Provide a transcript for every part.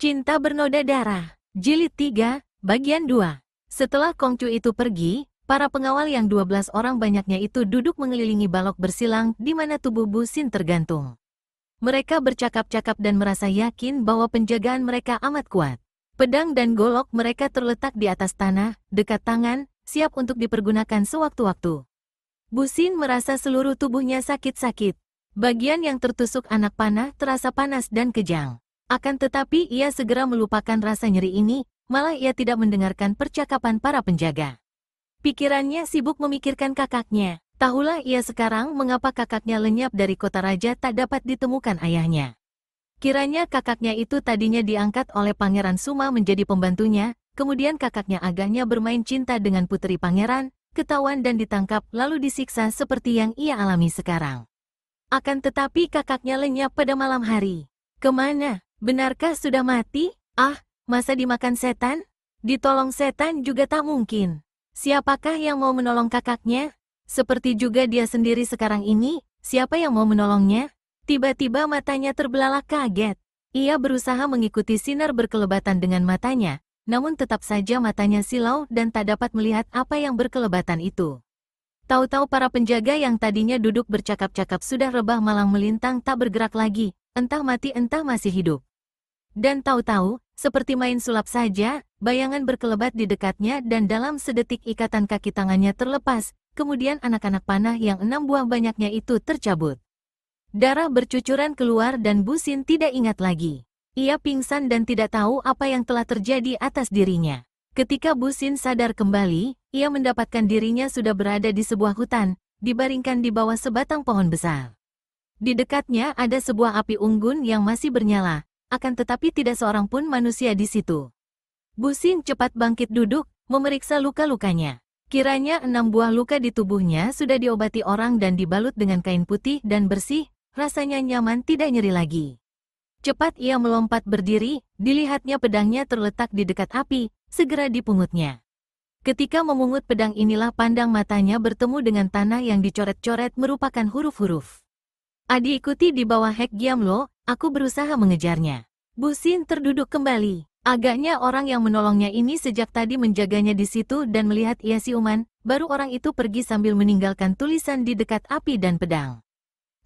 Cinta Bernoda Darah, Jilid 3, Bagian 2. Setelah Kongcu itu pergi, para pengawal yang 12 orang banyaknya itu duduk mengelilingi balok bersilang di mana tubuh Bu Xin tergantung. Mereka bercakap-cakap dan merasa yakin bahwa penjagaan mereka amat kuat. Pedang dan golok mereka terletak di atas tanah, dekat tangan, siap untuk dipergunakan sewaktu-waktu. Bu Xin merasa seluruh tubuhnya sakit-sakit. Bagian yang tertusuk anak panah terasa panas dan kejang. Akan tetapi ia segera melupakan rasa nyeri ini, malah ia tidak mendengarkan percakapan para penjaga. Pikirannya sibuk memikirkan kakaknya. Tahulah ia sekarang mengapa kakaknya lenyap dari kota raja tak dapat ditemukan ayahnya. Kiranya kakaknya itu tadinya diangkat oleh Pangeran Suma menjadi pembantunya, kemudian kakaknya agaknya bermain cinta dengan putri pangeran, ketahuan dan ditangkap lalu disiksa seperti yang ia alami sekarang. Akan tetapi kakaknya lenyap pada malam hari. Kemana? Benarkah sudah mati? Ah, masa dimakan setan? Ditolong setan juga tak mungkin. Siapakah yang mau menolong kakaknya? Seperti juga dia sendiri sekarang ini, siapa yang mau menolongnya? Tiba-tiba matanya terbelalak kaget. Ia berusaha mengikuti sinar berkelebatan dengan matanya, namun tetap saja matanya silau dan tak dapat melihat apa yang berkelebatan itu. Tahu-tahu para penjaga yang tadinya duduk bercakap-cakap sudah rebah malang melintang tak bergerak lagi, entah mati entah masih hidup. Dan tahu-tahu, seperti main sulap saja, bayangan berkelebat di dekatnya dan dalam sedetik ikatan kaki tangannya terlepas, kemudian anak-anak panah yang 6 buah banyaknya itu tercabut. Darah bercucuran keluar dan Bu Xin tidak ingat lagi. Ia pingsan dan tidak tahu apa yang telah terjadi atas dirinya. Ketika Bu Xin sadar kembali, ia mendapatkan dirinya sudah berada di sebuah hutan, dibaringkan di bawah sebatang pohon besar. Di dekatnya ada sebuah api unggun yang masih bernyala, akan tetapi tidak seorang pun manusia di situ. Bu Xin cepat bangkit duduk, memeriksa luka-lukanya. Kiranya 6 buah luka di tubuhnya sudah diobati orang dan dibalut dengan kain putih dan bersih, rasanya nyaman tidak nyeri lagi. Cepat ia melompat berdiri, dilihatnya pedangnya terletak di dekat api, segera dipungutnya. Ketika memungut pedang inilah pandang matanya bertemu dengan tanah yang dicoret-coret merupakan huruf-huruf. Diikuti di bawah Hek Giamlo, aku berusaha mengejarnya. Bu Xin terduduk kembali. Agaknya orang yang menolongnya ini sejak tadi menjaganya di situ dan melihat ia siuman, baru orang itu pergi sambil meninggalkan tulisan di dekat api dan pedang.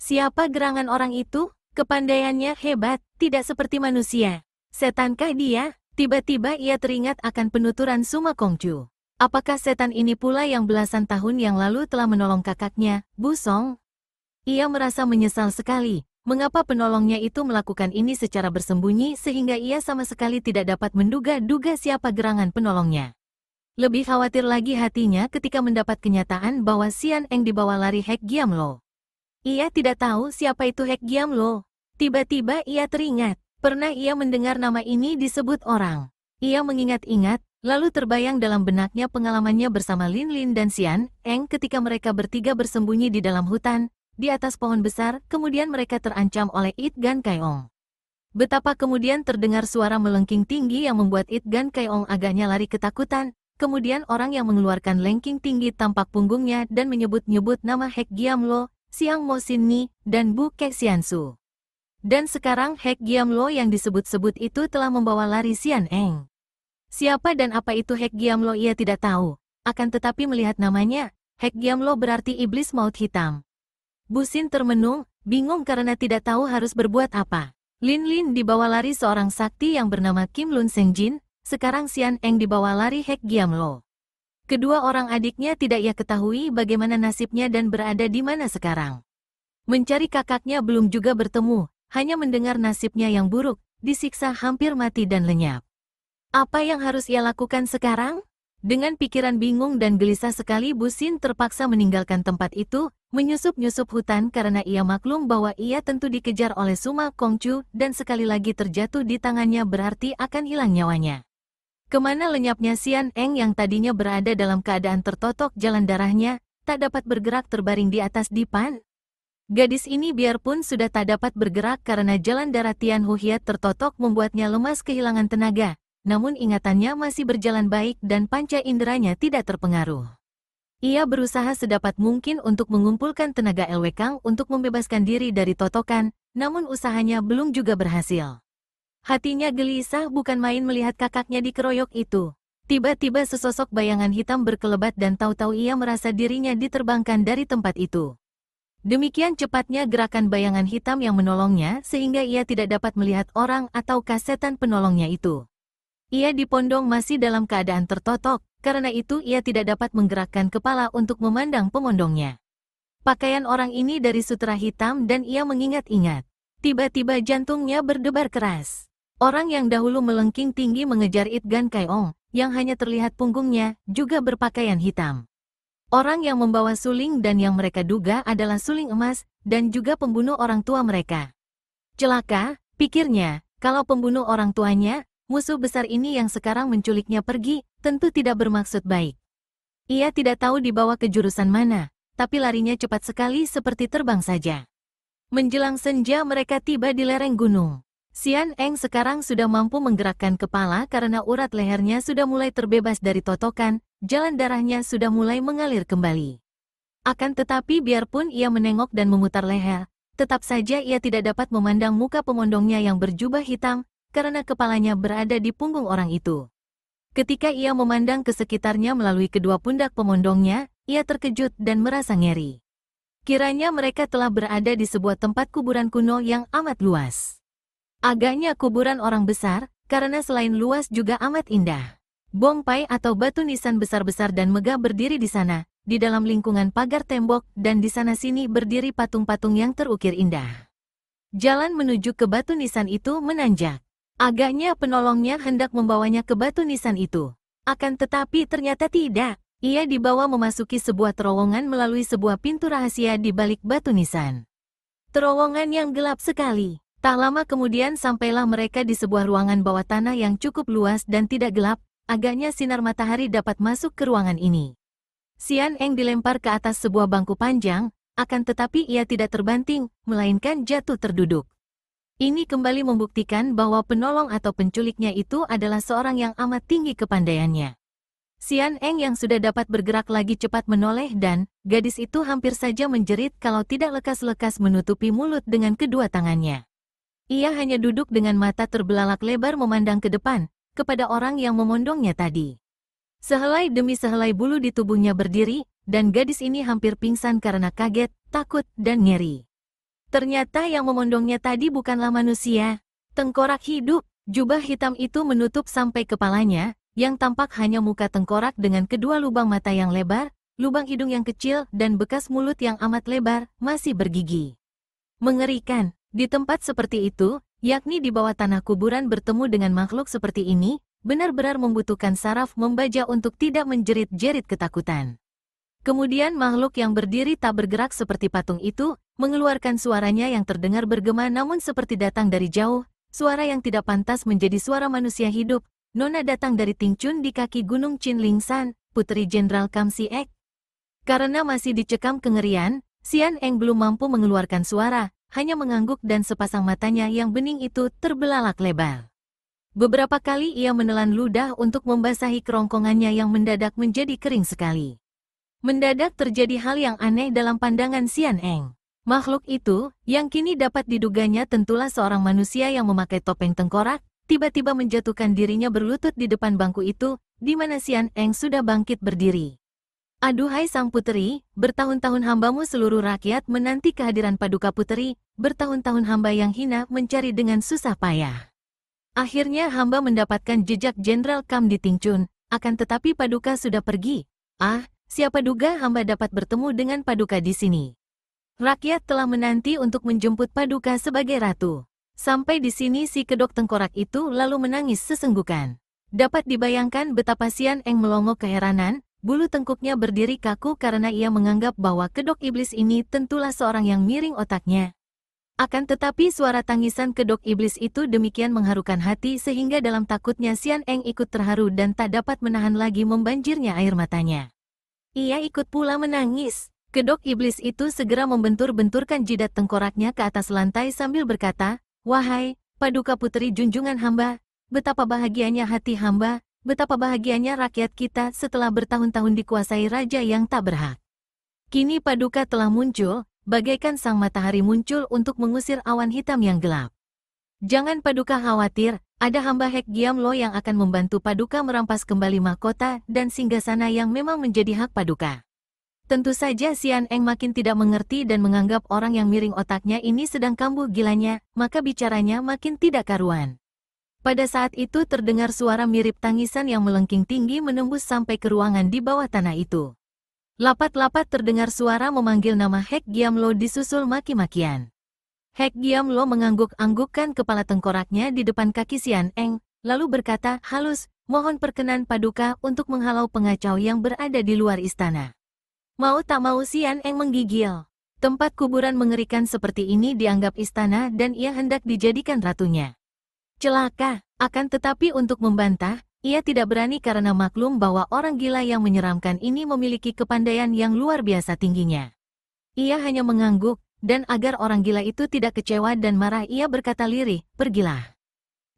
Siapa gerangan orang itu? Kepandaiannya hebat, tidak seperti manusia. Setankah dia? Tiba-tiba ia teringat akan penuturan Suma Kongcu. Apakah setan ini pula yang belasan tahun yang lalu telah menolong kakaknya, Bu Song? Ia merasa menyesal sekali, mengapa penolongnya itu melakukan ini secara bersembunyi sehingga ia sama sekali tidak dapat menduga-duga siapa gerangan penolongnya. Lebih khawatir lagi hatinya ketika mendapat kenyataan bahwa Xian Eng dibawa lari Hek Giamlo. Ia tidak tahu siapa itu Hek Giamlo. Tiba-tiba ia teringat, pernah ia mendengar nama ini disebut orang. Ia mengingat-ingat, lalu terbayang dalam benaknya pengalamannya bersama Lin Lin dan Xian Eng ketika mereka bertiga bersembunyi di dalam hutan, di atas pohon besar, kemudian mereka terancam oleh It Gan Kaiong. Betapa kemudian terdengar suara melengking tinggi yang membuat It Gan Kaiong agaknya lari ketakutan, kemudian orang yang mengeluarkan lengking tinggi tampak punggungnya dan menyebut-nyebut nama Hek Giamlo, Siang Mo Sin Ni, dan Bu Kek Xiansu. Dan sekarang Hek Giamlo yang disebut-sebut itu telah membawa lari Xian Eng. Siapa dan apa itu Hek Giamlo ia tidak tahu, akan tetapi melihat namanya, Hek Giamlo berarti iblis maut hitam. Bu Xin termenung, bingung karena tidak tahu harus berbuat apa. Lin Lin dibawa lari seorang sakti yang bernama Kim Lun Sengjin, sekarang Xian Eng dibawa lari Hek Giamlo. Kedua orang adiknya tidak ia ketahui bagaimana nasibnya dan berada di mana sekarang. Mencari kakaknya belum juga bertemu, hanya mendengar nasibnya yang buruk, disiksa hampir mati dan lenyap. Apa yang harus ia lakukan sekarang? Dengan pikiran bingung dan gelisah sekali Bu Xin terpaksa meninggalkan tempat itu, menyusup-nyusup hutan karena ia maklum bahwa ia tentu dikejar oleh Suma Kongcu dan sekali lagi terjatuh di tangannya berarti akan hilang nyawanya. Kemana lenyapnya Xian Eng yang tadinya berada dalam keadaan tertotok jalan darahnya, tak dapat bergerak terbaring di atas dipan? Gadis ini biarpun sudah tak dapat bergerak karena jalan darah Tian Hu Hiat tertotok membuatnya lemas kehilangan tenaga, namun ingatannya masih berjalan baik dan panca inderanya tidak terpengaruh. Ia berusaha sedapat mungkin untuk mengumpulkan tenaga Lwekang untuk membebaskan diri dari totokan, namun usahanya belum juga berhasil. Hatinya gelisah bukan main melihat kakaknya dikeroyok itu. Tiba-tiba sesosok bayangan hitam berkelebat dan tahu-tahu ia merasa dirinya diterbangkan dari tempat itu. Demikian cepatnya gerakan bayangan hitam yang menolongnya sehingga ia tidak dapat melihat orang atau setan penolongnya itu. Ia dipondong masih dalam keadaan tertotok, karena itu ia tidak dapat menggerakkan kepala untuk memandang pemondongnya. Pakaian orang ini dari sutera hitam dan ia mengingat-ingat. Tiba-tiba jantungnya berdebar keras. Orang yang dahulu melengking tinggi mengejar It Gan Kai Ong, yang hanya terlihat punggungnya, juga berpakaian hitam. Orang yang membawa suling dan yang mereka duga adalah suling emas, dan juga pembunuh orang tua mereka. Celaka, pikirnya, kalau pembunuh orang tuanya, musuh besar ini yang sekarang menculiknya pergi, tentu tidak bermaksud baik. Ia tidak tahu dibawa ke jurusan mana, tapi larinya cepat sekali seperti terbang saja. Menjelang senja mereka tiba di lereng gunung. Xian Eng sekarang sudah mampu menggerakkan kepala karena urat lehernya sudah mulai terbebas dari totokan, jalan darahnya sudah mulai mengalir kembali. Akan tetapi biarpun ia menengok dan memutar leher, tetap saja ia tidak dapat memandang muka pemondongnya yang berjubah hitam, karena kepalanya berada di punggung orang itu. Ketika ia memandang ke sekitarnya melalui kedua pundak pemondongnya, ia terkejut dan merasa ngeri. Kiranya mereka telah berada di sebuah tempat kuburan kuno yang amat luas. Agaknya kuburan orang besar, karena selain luas juga amat indah. Bongpai atau batu nisan besar-besar dan megah berdiri di sana, di dalam lingkungan pagar tembok, dan di sana-sini berdiri patung-patung yang terukir indah. Jalan menuju ke batu nisan itu menanjak. Agaknya penolongnya hendak membawanya ke batu nisan itu. Akan tetapi ternyata tidak. Ia dibawa memasuki sebuah terowongan melalui sebuah pintu rahasia di balik batu nisan. Terowongan yang gelap sekali. Tak lama kemudian sampailah mereka di sebuah ruangan bawah tanah yang cukup luas dan tidak gelap, agaknya sinar matahari dapat masuk ke ruangan ini. Xian Eng dilempar ke atas sebuah bangku panjang, akan tetapi ia tidak terbanting, melainkan jatuh terduduk. Ini kembali membuktikan bahwa penolong atau penculiknya itu adalah seorang yang amat tinggi kepandaiannya. Xian Eng yang sudah dapat bergerak lagi cepat menoleh dan, gadis itu hampir saja menjerit kalau tidak lekas-lekas menutupi mulut dengan kedua tangannya. Ia hanya duduk dengan mata terbelalak lebar memandang ke depan, kepada orang yang memondongnya tadi. Sehelai demi sehelai bulu di tubuhnya berdiri, dan gadis ini hampir pingsan karena kaget, takut, dan ngeri. Ternyata yang memondongnya tadi bukanlah manusia. Tengkorak hidup, jubah hitam itu menutup sampai kepalanya, yang tampak hanya muka tengkorak dengan kedua lubang mata yang lebar, lubang hidung yang kecil, dan bekas mulut yang amat lebar, masih bergigi. Mengerikan. Di tempat seperti itu, yakni di bawah tanah kuburan bertemu dengan makhluk seperti ini, benar-benar membutuhkan saraf membaja untuk tidak menjerit-jerit ketakutan. Kemudian makhluk yang berdiri tak bergerak seperti patung itu, mengeluarkan suaranya yang terdengar bergema namun seperti datang dari jauh, suara yang tidak pantas menjadi suara manusia hidup, nona datang dari Tingchun di kaki gunung Chin Ling San, putri Jenderal Kam Si Ek. Karena masih dicekam kengerian, Xian Eng belum mampu mengeluarkan suara, hanya mengangguk dan sepasang matanya yang bening itu terbelalak lebar. Beberapa kali ia menelan ludah untuk membasahi kerongkongannya yang mendadak menjadi kering sekali. Mendadak terjadi hal yang aneh dalam pandangan Xian Eng. Makhluk itu, yang kini dapat diduganya tentulah seorang manusia yang memakai topeng tengkorak, tiba-tiba menjatuhkan dirinya berlutut di depan bangku itu, di mana Xian Eng sudah bangkit berdiri. Aduhai sang puteri, bertahun-tahun hambamu seluruh rakyat menanti kehadiran Paduka Puteri, bertahun-tahun hamba yang hina mencari dengan susah payah. Akhirnya hamba mendapatkan jejak Jenderal Kam di Tingchun, akan tetapi Paduka sudah pergi. Ah, siapa duga hamba dapat bertemu dengan Paduka di sini. Rakyat telah menanti untuk menjemput Paduka sebagai ratu. Sampai di sini si kedok tengkorak itu lalu menangis sesenggukan. Dapat dibayangkan betapa Xian Eng melongo keheranan, bulu tengkuknya berdiri kaku karena ia menganggap bahwa kedok iblis ini tentulah seorang yang miring otaknya. Akan tetapi suara tangisan kedok iblis itu demikian mengharukan hati sehingga dalam takutnya Xian Eng ikut terharu dan tak dapat menahan lagi membanjirnya air matanya. Ia ikut pula menangis. Kedok iblis itu segera membentur-benturkan jidat tengkoraknya ke atas lantai sambil berkata, "Wahai Paduka Puteri junjungan hamba, betapa bahagianya hati hamba, betapa bahagianya rakyat kita setelah bertahun-tahun dikuasai raja yang tak berhak. Kini Paduka telah muncul, bagaikan sang matahari muncul untuk mengusir awan hitam yang gelap. Jangan Paduka khawatir, ada hamba Hek Giamlo yang akan membantu Paduka merampas kembali mahkota dan singgasana yang memang menjadi hak Paduka. Tentu saja Xian Eng makin tidak mengerti dan menganggap orang yang miring otaknya ini sedang kambuh gilanya, maka bicaranya makin tidak karuan. Pada saat itu terdengar suara mirip tangisan yang melengking tinggi menembus sampai ke ruangan di bawah tanah itu. Lapat-lapat terdengar suara memanggil nama Hek Giamlo disusul maki-makian. Hek Giamlo mengangguk-anggukkan kepala tengkoraknya di depan kaki Xian Eng, lalu berkata halus, mohon perkenan Paduka untuk menghalau pengacau yang berada di luar istana. Mau tak mau Xian Eng menggigil. Tempat kuburan mengerikan seperti ini dianggap istana dan ia hendak dijadikan ratunya. Celaka, akan tetapi untuk membantah, ia tidak berani karena maklum bahwa orang gila yang menyeramkan ini memiliki kepandaian yang luar biasa tingginya. Ia hanya mengangguk, dan agar orang gila itu tidak kecewa dan marah ia berkata lirih, pergilah.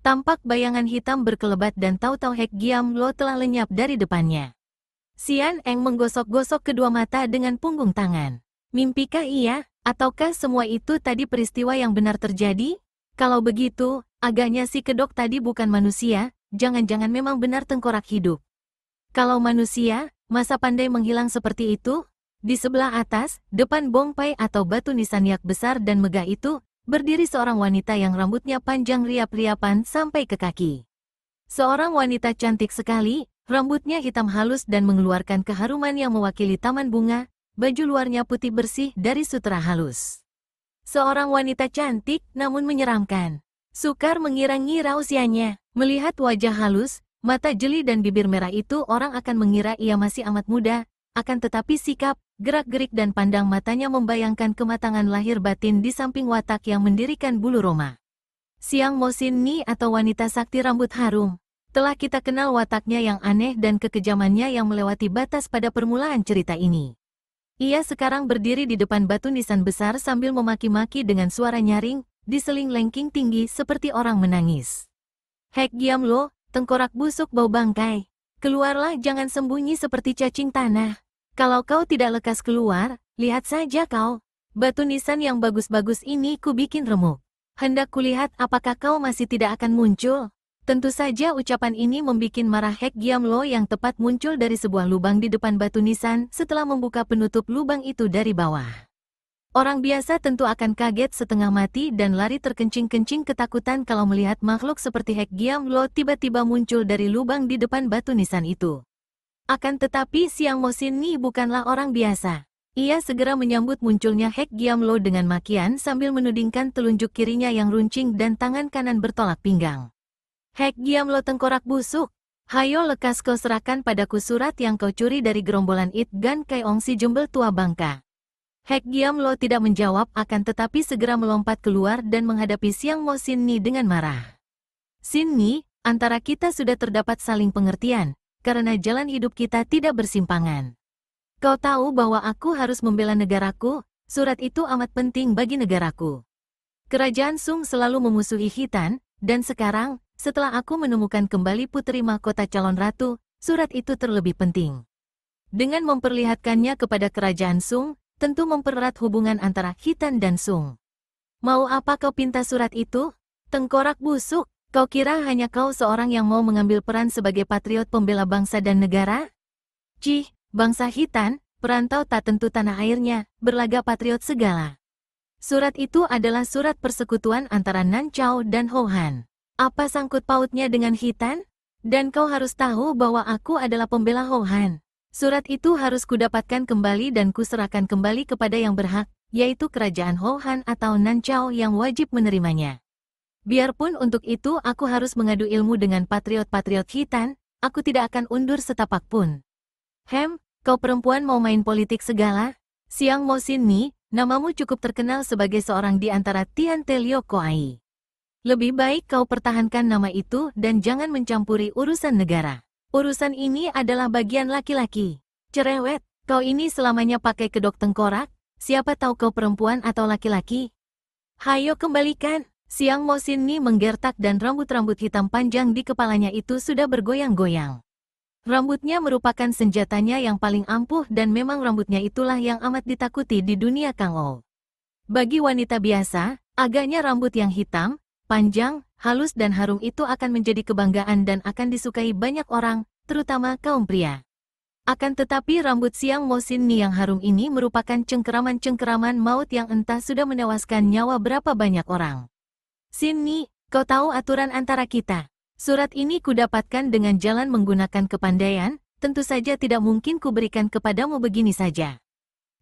Tampak bayangan hitam berkelebat dan tahu-tahu Hek Giamlo telah lenyap dari depannya. Xian Eng menggosok-gosok kedua mata dengan punggung tangan. Mimpikah ia, ataukah semua itu tadi peristiwa yang benar terjadi? Kalau begitu, agaknya si kedok tadi bukan manusia, jangan-jangan memang benar tengkorak hidup. Kalau manusia, masa pandai menghilang seperti itu? Di sebelah atas, depan bongpai atau batu nisan yak besar dan megah itu, berdiri seorang wanita yang rambutnya panjang riap-riapan sampai ke kaki. Seorang wanita cantik sekali, rambutnya hitam halus dan mengeluarkan keharuman yang mewakili taman bunga, baju luarnya putih bersih dari sutera halus. Seorang wanita cantik namun menyeramkan. Sukar mengira-ngira usianya. Melihat wajah halus, mata jeli dan bibir merah itu orang akan mengira ia masih amat muda, akan tetapi sikap, gerak-gerik dan pandang matanya membayangkan kematangan lahir batin di samping watak yang mendirikan bulu roma. Siang Mosin Ni atau wanita sakti rambut harum. Telah kita kenal wataknya yang aneh dan kekejamannya yang melewati batas pada permulaan cerita ini. Ia sekarang berdiri di depan batu nisan besar sambil memaki-maki dengan suara nyaring, diseling lengking tinggi seperti orang menangis. Hek Giamlo, tengkorak busuk bau bangkai. Keluarlah, jangan sembunyi seperti cacing tanah. Kalau kau tidak lekas keluar, lihat saja kau. Batu nisan yang bagus-bagus ini ku bikin remuk. Hendak kulihat apakah kau masih tidak akan muncul. Tentu saja ucapan ini membuat marah Hek Giamlo yang tepat muncul dari sebuah lubang di depan batu nisan setelah membuka penutup lubang itu dari bawah. Orang biasa tentu akan kaget setengah mati dan lari terkencing-kencing ketakutan kalau melihat makhluk seperti Hek Giamlo tiba-tiba muncul dari lubang di depan batu nisan itu. Akan tetapi Siang Mosin Ni bukanlah orang biasa. Ia segera menyambut munculnya Hek Giamlo dengan makian sambil menudingkan telunjuk kirinya yang runcing dan tangan kanan bertolak pinggang. Hek Giamlo tengkorak busuk. Hayo lekas kau serahkan padaku surat yang kau curi dari gerombolan It Gan Kai Ong si jembel tua bangka. Hek Giamlo tidak menjawab akan tetapi segera melompat keluar dan menghadapi Siang Mosin Ni dengan marah. Sin Ni, antara kita sudah terdapat saling pengertian, karena jalan hidup kita tidak bersimpangan. Kau tahu bahwa aku harus membela negaraku, surat itu amat penting bagi negaraku. Kerajaan Sung selalu memusuhi Khitan, dan sekarang, setelah aku menemukan kembali putri mahkota calon ratu, surat itu terlebih penting. Dengan memperlihatkannya kepada kerajaan Sung, tentu mempererat hubungan antara Khitan dan Sung. Mau apa kau pinta surat itu? Tengkorak busuk. Kau kira hanya kau seorang yang mau mengambil peran sebagai patriot pembela bangsa dan negara? Cih, bangsa Khitan, perantau tak tentu tanah airnya, berlagak patriot segala. Surat itu adalah surat persekutuan antara Nan Chao dan Ho Han. Apa sangkut pautnya dengan Khitan? Dan kau harus tahu bahwa aku adalah pembela Ho Han. Surat itu harus kudapatkan kembali dan kuserahkan kembali kepada yang berhak, yaitu kerajaan Ho Han atau Nan Chao yang wajib menerimanya. Biarpun untuk itu aku harus mengadu ilmu dengan patriot-patriot Khitan, aku tidak akan undur setapak pun. Kau perempuan mau main politik segala? Siang Mosin Ni, namamu cukup terkenal sebagai seorang di antara Tian Te Liok Koai. Lebih baik kau pertahankan nama itu dan jangan mencampuri urusan negara. Urusan ini adalah bagian laki-laki. Cerewet, kau ini selamanya pakai kedok tengkorak, siapa tahu kau perempuan atau laki-laki? Hayo kembalikan. Siang Mosin Ni menggertak dan rambut-rambut hitam panjang di kepalanya itu sudah bergoyang-goyang. Rambutnya merupakan senjatanya yang paling ampuh dan memang rambutnya itulah yang amat ditakuti di dunia Kang O. Bagi wanita biasa, agaknya rambut yang hitam, panjang, halus dan harum itu akan menjadi kebanggaan dan akan disukai banyak orang, terutama kaum pria. Akan tetapi rambut Xiang Mo Xin Ni yang harum ini merupakan cengkeraman-cengkeraman maut yang entah sudah menewaskan nyawa berapa banyak orang. Xin Ni, kau tahu aturan antara kita. Surat ini kudapatkan dengan jalan menggunakan kepandaian, tentu saja tidak mungkin kuberikan kepadamu begini saja.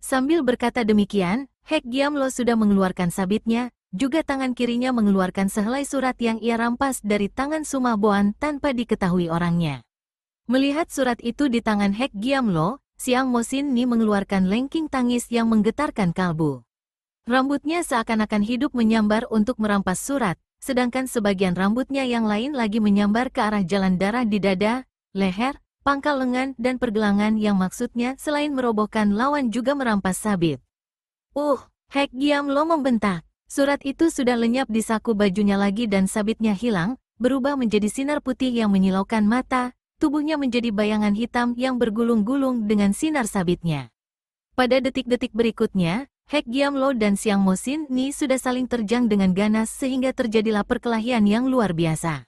Sambil berkata demikian, Hek Giamlo sudah mengeluarkan sabitnya, juga tangan kirinya mengeluarkan sehelai surat yang ia rampas dari tangan Suma Boan tanpa diketahui orangnya. Melihat surat itu di tangan Hek Giamlo, Xiang Mo Xin Ni mengeluarkan lengking tangis yang menggetarkan kalbu. Rambutnya seakan-akan hidup menyambar untuk merampas surat, sedangkan sebagian rambutnya yang lain lagi menyambar ke arah jalan darah di dada, leher, pangkal lengan dan pergelangan yang maksudnya selain merobohkan lawan juga merampas sabit. Hek Giamlo membentak. Surat itu sudah lenyap di saku bajunya lagi dan sabitnya hilang, berubah menjadi sinar putih yang menyilaukan mata, tubuhnya menjadi bayangan hitam yang bergulung-gulung dengan sinar sabitnya. Pada detik-detik berikutnya, Hek Giamlo dan Xiang Mo Xin Ni sudah saling terjang dengan ganas sehingga terjadilah perkelahian yang luar biasa.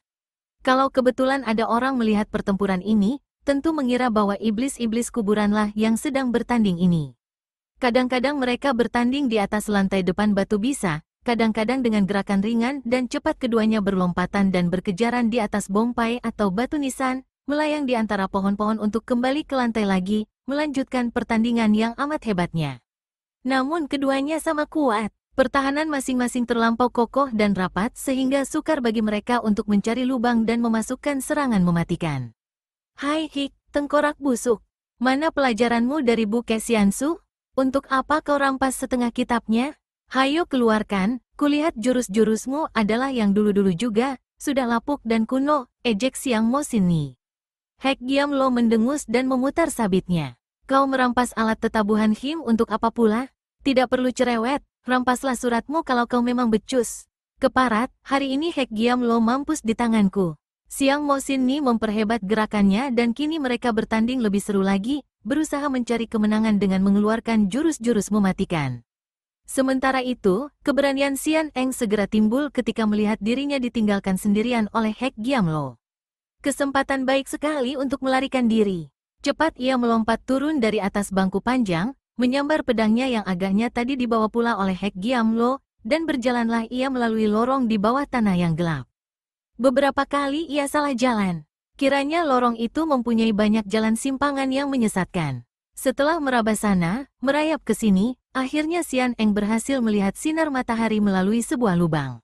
Kalau kebetulan ada orang melihat pertempuran ini, tentu mengira bahwa iblis-iblis kuburanlah yang sedang bertanding ini. Kadang-kadang mereka bertanding di atas lantai depan batu bisa, kadang-kadang dengan gerakan ringan dan cepat keduanya berlompatan dan berkejaran di atas bongpai atau batu nisan, melayang di antara pohon-pohon untuk kembali ke lantai lagi, melanjutkan pertandingan yang amat hebatnya. Namun keduanya sama kuat, pertahanan masing-masing terlampau kokoh dan rapat sehingga sukar bagi mereka untuk mencari lubang dan memasukkan serangan mematikan. Hai Hik, tengkorak busuk, mana pelajaranmu dari buku Xiansu? Untuk apa kau rampas setengah kitabnya? Hayo keluarkan, kulihat jurus-jurusmu adalah yang dulu-dulu juga, sudah lapuk dan kuno, ejek Xiang Mo Xin Ni. Hek Giamlo mendengus dan memutar sabitnya. Kau merampas alat tetabuhan Him untuk apa pula? Tidak perlu cerewet, rampaslah suratmu kalau kau memang becus. Keparat, hari ini Hek Giamlo mampus di tanganku. Xiang Mo Xin Ni memperhebat gerakannya dan kini mereka bertanding lebih seru lagi, berusaha mencari kemenangan dengan mengeluarkan jurus-jurus mematikan. Sementara itu, keberanian Xian Eng segera timbul ketika melihat dirinya ditinggalkan sendirian oleh Hek Giamlo. Kesempatan baik sekali untuk melarikan diri. Cepat ia melompat turun dari atas bangku panjang, menyambar pedangnya yang agaknya tadi dibawa pula oleh Hek Giamlo, dan berjalanlah ia melalui lorong di bawah tanah yang gelap. Beberapa kali ia salah jalan. Kiranya lorong itu mempunyai banyak jalan simpangan yang menyesatkan. Setelah meraba sana, merayap ke sini, akhirnya Xian Eng berhasil melihat sinar matahari melalui sebuah lubang.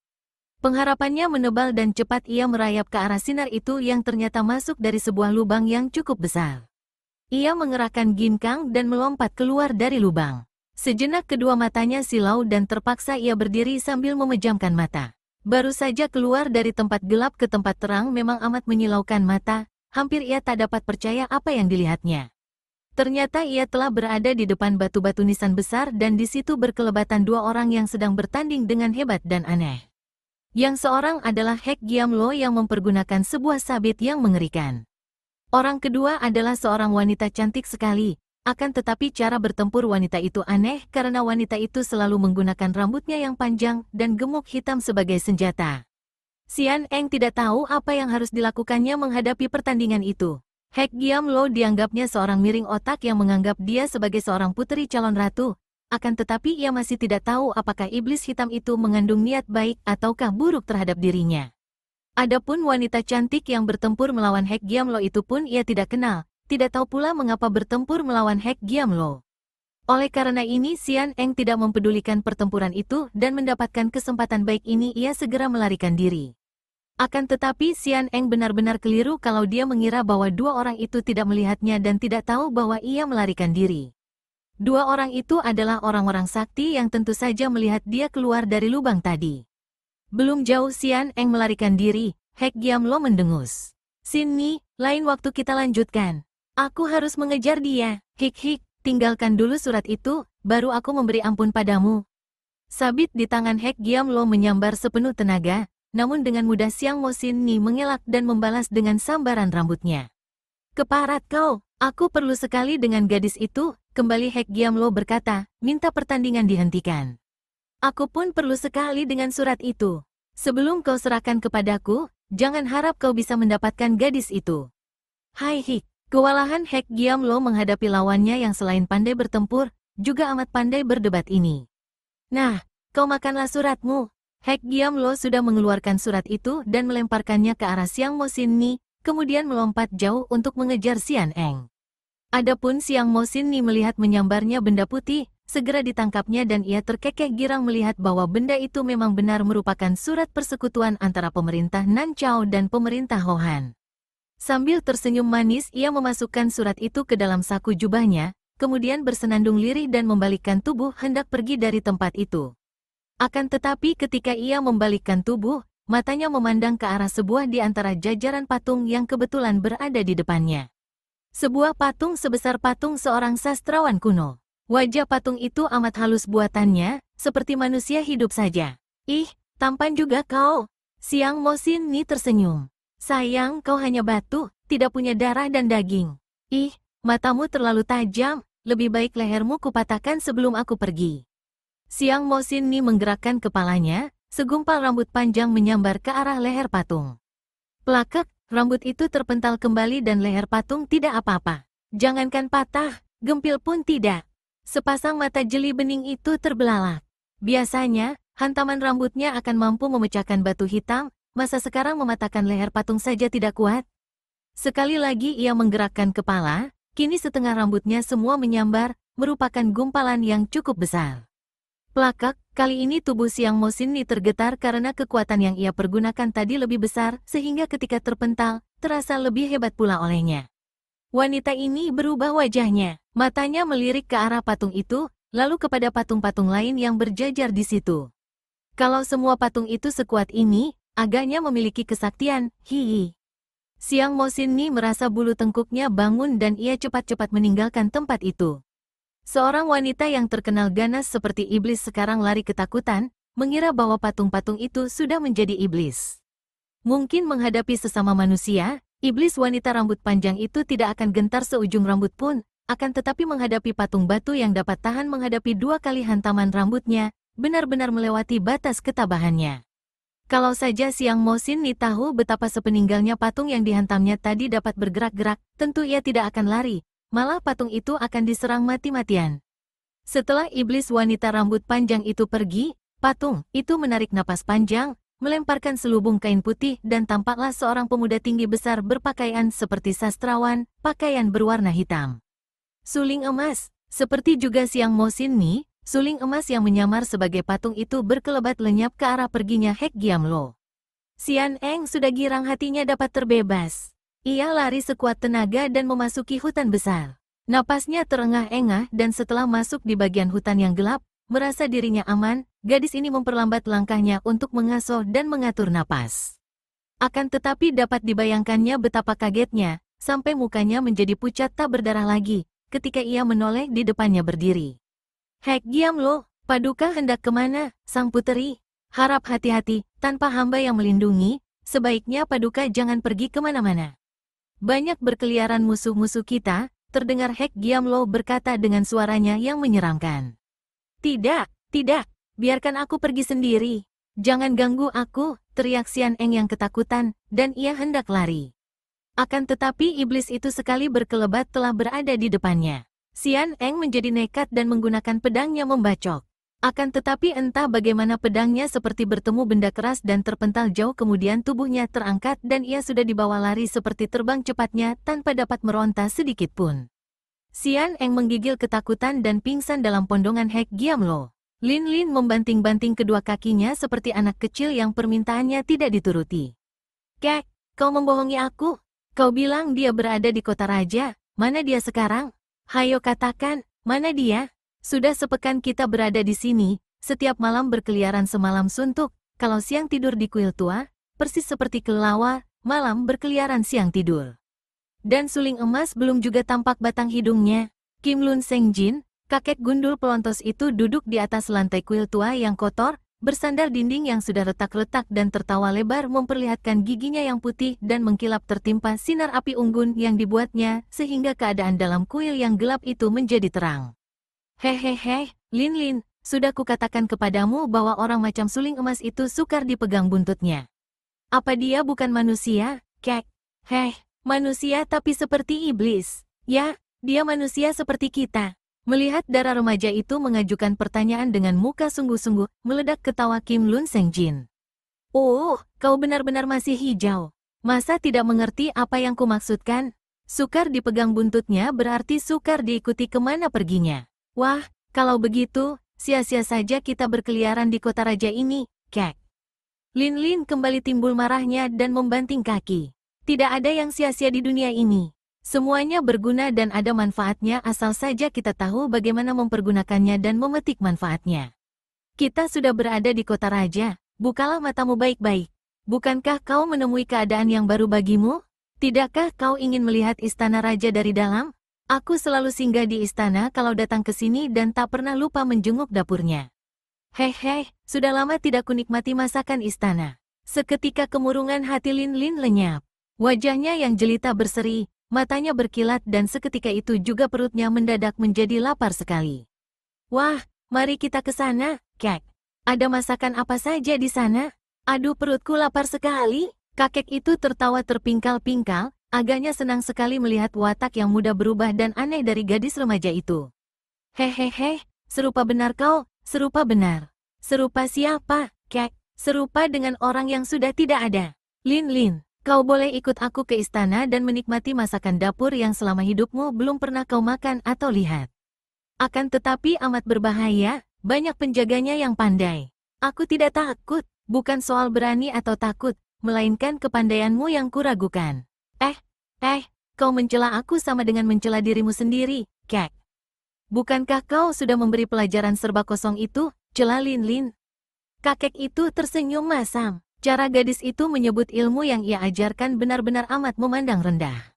Pengharapannya menebal dan cepat ia merayap ke arah sinar itu yang ternyata masuk dari sebuah lubang yang cukup besar. Ia mengerahkan ginkang dan melompat keluar dari lubang. Sejenak kedua matanya silau dan terpaksa ia berdiri sambil memejamkan mata. Baru saja keluar dari tempat gelap ke tempat terang memang amat menyilaukan mata, hampir ia tak dapat percaya apa yang dilihatnya. Ternyata ia telah berada di depan batu-batu nisan besar dan di situ berkelebatan dua orang yang sedang bertanding dengan hebat dan aneh. Yang seorang adalah Hek Giamlo yang mempergunakan sebuah sabit yang mengerikan. Orang kedua adalah seorang wanita cantik sekali, akan tetapi cara bertempur wanita itu aneh karena wanita itu selalu menggunakan rambutnya yang panjang dan gemuk hitam sebagai senjata. Xian Eng tidak tahu apa yang harus dilakukannya menghadapi pertandingan itu. Hek Giamlo dianggapnya seorang miring otak yang menganggap dia sebagai seorang puteri calon ratu, akan tetapi ia masih tidak tahu apakah iblis hitam itu mengandung niat baik ataukah buruk terhadap dirinya. Adapun wanita cantik yang bertempur melawan Hek Giamlo itu pun ia tidak kenal, tidak tahu pula mengapa bertempur melawan Hek Giamlo. Oleh karena ini Xian Eng tidak mempedulikan pertempuran itu dan mendapatkan kesempatan baik ini ia segera melarikan diri. Akan tetapi Xian Eng benar-benar keliru kalau dia mengira bahwa dua orang itu tidak melihatnya dan tidak tahu bahwa ia melarikan diri. Dua orang itu adalah orang-orang sakti yang tentu saja melihat dia keluar dari lubang tadi. Belum jauh Xian Eng melarikan diri, Hek Giamlo mendengus. Sini, lain waktu kita lanjutkan. Aku harus mengejar dia. Hik-hik, tinggalkan dulu surat itu, baru aku memberi ampun padamu. Sabit di tangan Hek Giamlo menyambar sepenuh tenaga, namun dengan mudah Xiang Mo Xin Ni mengelak dan membalas dengan sambaran rambutnya. Keparat kau, aku perlu sekali dengan gadis itu, kembali Hek Giamlo berkata, minta pertandingan dihentikan. Aku pun perlu sekali dengan surat itu. Sebelum kau serahkan kepadaku, jangan harap kau bisa mendapatkan gadis itu. Hai Hik, kewalahan Hek Giamlo menghadapi lawannya yang selain pandai bertempur, juga amat pandai berdebat ini. Nah, kau makanlah suratmu. Hek Giamlo sudah mengeluarkan surat itu dan melemparkannya ke arah Siang Mo Sin-ni, kemudian melompat jauh untuk mengejar Xian Eng. Adapun Siang Mo Sin-ni melihat menyambarnya benda putih, segera ditangkapnya dan ia terkekeh girang melihat bahwa benda itu memang benar merupakan surat persekutuan antara pemerintah Nanchao dan pemerintah Hohan. Sambil tersenyum manis ia memasukkan surat itu ke dalam saku jubahnya, kemudian bersenandung lirih dan membalikkan tubuh hendak pergi dari tempat itu. Akan tetapi ketika ia membalikkan tubuh, matanya memandang ke arah sebuah di antara jajaran patung yang kebetulan berada di depannya. Sebuah patung sebesar patung seorang sastrawan kuno. Wajah patung itu amat halus buatannya, seperti manusia hidup saja. Ih, tampan juga kau. Siang Mo Sin-ni tersenyum. Sayang, kau hanya batu, tidak punya darah dan daging. Ih, matamu terlalu tajam, lebih baik lehermu kupatahkan sebelum aku pergi. Siang Mo Sin-ni menggerakkan kepalanya, segumpal rambut panjang menyambar ke arah leher patung. Plakek, rambut itu terpental kembali dan leher patung tidak apa-apa. Jangankan patah, gempil pun tidak. Sepasang mata jeli bening itu terbelalak. Biasanya, hantaman rambutnya akan mampu memecahkan batu hitam, masa sekarang mematahkan leher patung saja tidak kuat? Sekali lagi ia menggerakkan kepala, kini setengah rambutnya semua menyambar, merupakan gumpalan yang cukup besar. Plakek, kali ini tubuh Siang Mo Sin-ni tergetar karena kekuatan yang ia pergunakan tadi lebih besar, sehingga ketika terpental, terasa lebih hebat pula olehnya. Wanita ini berubah wajahnya, matanya melirik ke arah patung itu, lalu kepada patung-patung lain yang berjajar di situ. Kalau semua patung itu sekuat ini, agaknya memiliki kesaktian, hihi. Siang Mo Sin-ni merasa bulu tengkuknya bangun dan ia cepat-cepat meninggalkan tempat itu. Seorang wanita yang terkenal ganas seperti iblis sekarang lari ketakutan, mengira bahwa patung-patung itu sudah menjadi iblis. Mungkin menghadapi sesama manusia, iblis wanita rambut panjang itu tidak akan gentar seujung rambut pun, akan tetapi menghadapi patung batu yang dapat tahan menghadapi 2 kali hantaman rambutnya, benar-benar melewati batas ketabahannya. Kalau saja Siang Mo Sin-ni tahu betapa sepeninggalnya patung yang dihantamnya tadi dapat bergerak-gerak, tentu ia tidak akan lari. Malah patung itu akan diserang mati-matian. Setelah iblis wanita rambut panjang itu pergi, patung itu menarik napas panjang, melemparkan selubung kain putih dan tampaklah seorang pemuda tinggi besar berpakaian seperti sastrawan, pakaian berwarna hitam. Suling emas, seperti juga Siang Mo Sin-ni, suling emas yang menyamar sebagai patung itu berkelebat lenyap ke arah perginya Hek Giamlo. Xian Eng sudah girang hatinya dapat terbebas. Ia lari sekuat tenaga dan memasuki hutan besar. Napasnya terengah-engah dan setelah masuk di bagian hutan yang gelap, merasa dirinya aman, gadis ini memperlambat langkahnya untuk mengasuh dan mengatur napas. Akan tetapi dapat dibayangkannya betapa kagetnya, sampai mukanya menjadi pucat tak berdarah lagi, ketika ia menoleh di depannya berdiri. Hek Giamlo, Paduka hendak kemana, Sang Puteri? Harap hati-hati, tanpa hamba yang melindungi, sebaiknya Paduka jangan pergi kemana-mana. Banyak berkeliaran musuh-musuh kita, terdengar Hek Giamlo berkata dengan suaranya yang menyeramkan. Tidak, tidak, biarkan aku pergi sendiri. Jangan ganggu aku, teriak Xian Eng yang ketakutan, dan ia hendak lari. Akan tetapi iblis itu sekali berkelebat telah berada di depannya. Xian Eng menjadi nekat dan menggunakan pedangnya membacok. Akan tetapi entah bagaimana pedangnya seperti bertemu benda keras dan terpental jauh kemudian tubuhnya terangkat dan ia sudah dibawa lari seperti terbang cepatnya tanpa dapat meronta sedikit pun. Xian Eng menggigil ketakutan dan pingsan dalam pondongan Hek Giamlo. Lin Lin membanting-banting kedua kakinya seperti anak kecil yang permintaannya tidak dituruti. Kek, kau membohongi aku. Kau bilang dia berada di kota raja, mana dia sekarang? Hayo katakan, mana dia? Sudah sepekan kita berada di sini, setiap malam berkeliaran semalam suntuk, kalau siang tidur di kuil tua, persis seperti kelelawar, malam berkeliaran siang tidur. Dan suling emas belum juga tampak batang hidungnya. Kim Lun Seng Jin, kakek gundul pelontos itu duduk di atas lantai kuil tua yang kotor, bersandar dinding yang sudah retak-retak dan tertawa lebar memperlihatkan giginya yang putih dan mengkilap tertimpa sinar api unggun yang dibuatnya, sehingga keadaan dalam kuil yang gelap itu menjadi terang. Hehehe, Lin Lin, sudah kukatakan kepadamu bahwa orang macam suling emas itu sukar dipegang buntutnya. Apa dia bukan manusia, Kek? Heh, manusia tapi seperti iblis. Ya, dia manusia seperti kita. Melihat darah remaja itu mengajukan pertanyaan dengan muka sungguh-sungguh, meledak ketawa Kim Lun Sengjin. Oh, kau benar-benar masih hijau. Masa tidak mengerti apa yang kumaksudkan? Sukar dipegang buntutnya berarti sukar diikuti kemana perginya. Wah, kalau begitu, sia-sia saja kita berkeliaran di kota raja ini, Kek. Lin Lin kembali timbul marahnya dan membanting kaki. Tidak ada yang sia-sia di dunia ini. Semuanya berguna dan ada manfaatnya asal saja kita tahu bagaimana mempergunakannya dan memetik manfaatnya. Kita sudah berada di kota raja, bukalah matamu baik-baik. Bukankah kau menemui keadaan yang baru bagimu? Tidakkah kau ingin melihat istana raja dari dalam? Aku selalu singgah di istana kalau datang ke sini dan tak pernah lupa menjenguk dapurnya. Hei, sudah lama tidak kunikmati masakan istana. Seketika kemurungan hati Lin Lin lenyap. Wajahnya yang jelita berseri, matanya berkilat dan seketika itu juga perutnya mendadak menjadi lapar sekali. Wah, mari kita ke sana, Kek. Ada masakan apa saja di sana? Aduh, perutku lapar sekali. Kakek itu tertawa terpingkal-pingkal, agaknya senang sekali melihat watak yang mudah berubah dan aneh dari gadis remaja itu. Hehehe, serupa benar kau, serupa benar. Serupa siapa, Kek? Serupa dengan orang yang sudah tidak ada. Lin Lin, kau boleh ikut aku ke istana dan menikmati masakan dapur yang selama hidupmu belum pernah kau makan atau lihat. Akan tetapi amat berbahaya, banyak penjaganya yang pandai. Aku tidak takut, bukan soal berani atau takut, melainkan kepandaianmu yang kuragukan. Kau mencela aku sama dengan mencela dirimu sendiri, Kek. Bukankah kau sudah memberi pelajaran serba kosong itu, cela Lin Lin? Kakek itu tersenyum masam. Cara gadis itu menyebut ilmu yang ia ajarkan benar-benar amat memandang rendah.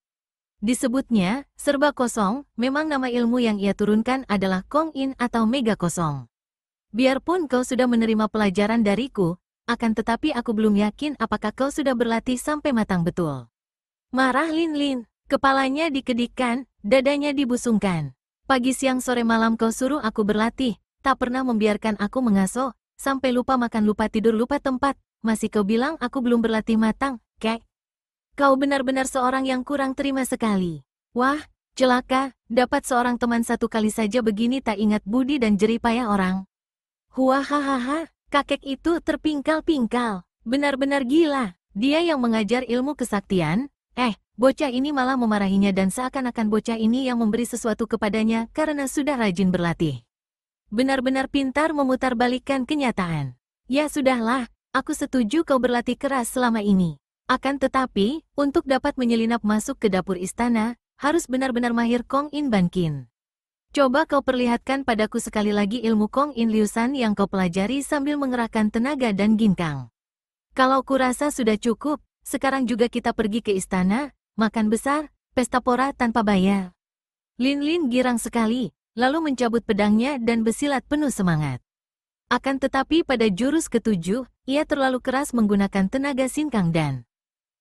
Disebutnya, serba kosong, memang nama ilmu yang ia turunkan adalah Kong In atau Mega Kosong. Biarpun kau sudah menerima pelajaran dariku, akan tetapi aku belum yakin apakah kau sudah berlatih sampai matang betul. Marah Lin Lin, kepalanya dikedikkan, dadanya dibusungkan. Pagi siang sore malam kau suruh aku berlatih, tak pernah membiarkan aku mengasuh, sampai lupa makan lupa tidur lupa tempat, masih kau bilang aku belum berlatih matang, Kek. Kau benar-benar seorang yang kurang terima sekali. Wah, celaka, dapat seorang teman satu kali saja begini tak ingat budi dan jerih payah orang. Huahahaha. Kakek itu terpingkal-pingkal, benar-benar gila, dia yang mengajar ilmu kesaktian, bocah ini malah memarahinya dan seakan-akan bocah ini yang memberi sesuatu kepadanya karena sudah rajin berlatih. Benar-benar pintar memutarbalikkan kenyataan. Ya sudahlah, aku setuju kau berlatih keras selama ini. Akan tetapi, untuk dapat menyelinap masuk ke dapur istana, harus benar-benar mahir Kong In Ban Kin. Coba kau perlihatkan padaku sekali lagi ilmu Kong In Liusan yang kau pelajari sambil mengerahkan tenaga dan ginkang. Kalau kurasa sudah cukup, sekarang juga kita pergi ke istana, makan besar, pesta pora tanpa bayar. Lin Lin girang sekali, lalu mencabut pedangnya dan bersilat penuh semangat. Akan tetapi pada jurus ketujuh, ia terlalu keras menggunakan tenaga sinkang dan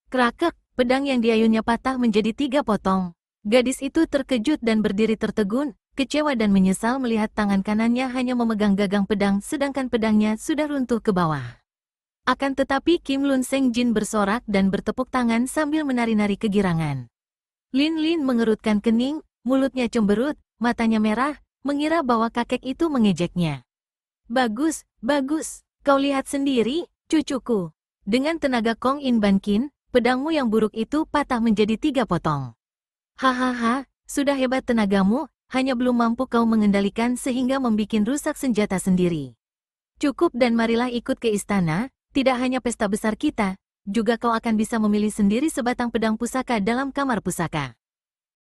krakek, pedang yang diayunnya patah menjadi 3 potong. Gadis itu terkejut dan berdiri tertegun, kecewa dan menyesal melihat tangan kanannya hanya memegang gagang pedang sedangkan pedangnya sudah runtuh ke bawah. Akan tetapi Kim Lun Sengjin bersorak dan bertepuk tangan sambil menari-nari kegirangan. Lin Lin mengerutkan kening, mulutnya cemberut, matanya merah, mengira bahwa kakek itu mengejeknya. Bagus, kau lihat sendiri, cucuku. Dengan tenaga Kong In Ban Kin, pedangmu yang buruk itu patah menjadi 3 potong. Hahaha, sudah hebat tenagamu, hanya belum mampu kau mengendalikan sehingga membikin rusak senjata sendiri. Cukup dan marilah ikut ke istana, tidak hanya pesta besar kita, juga kau akan bisa memilih sendiri sebatang pedang pusaka dalam kamar pusaka.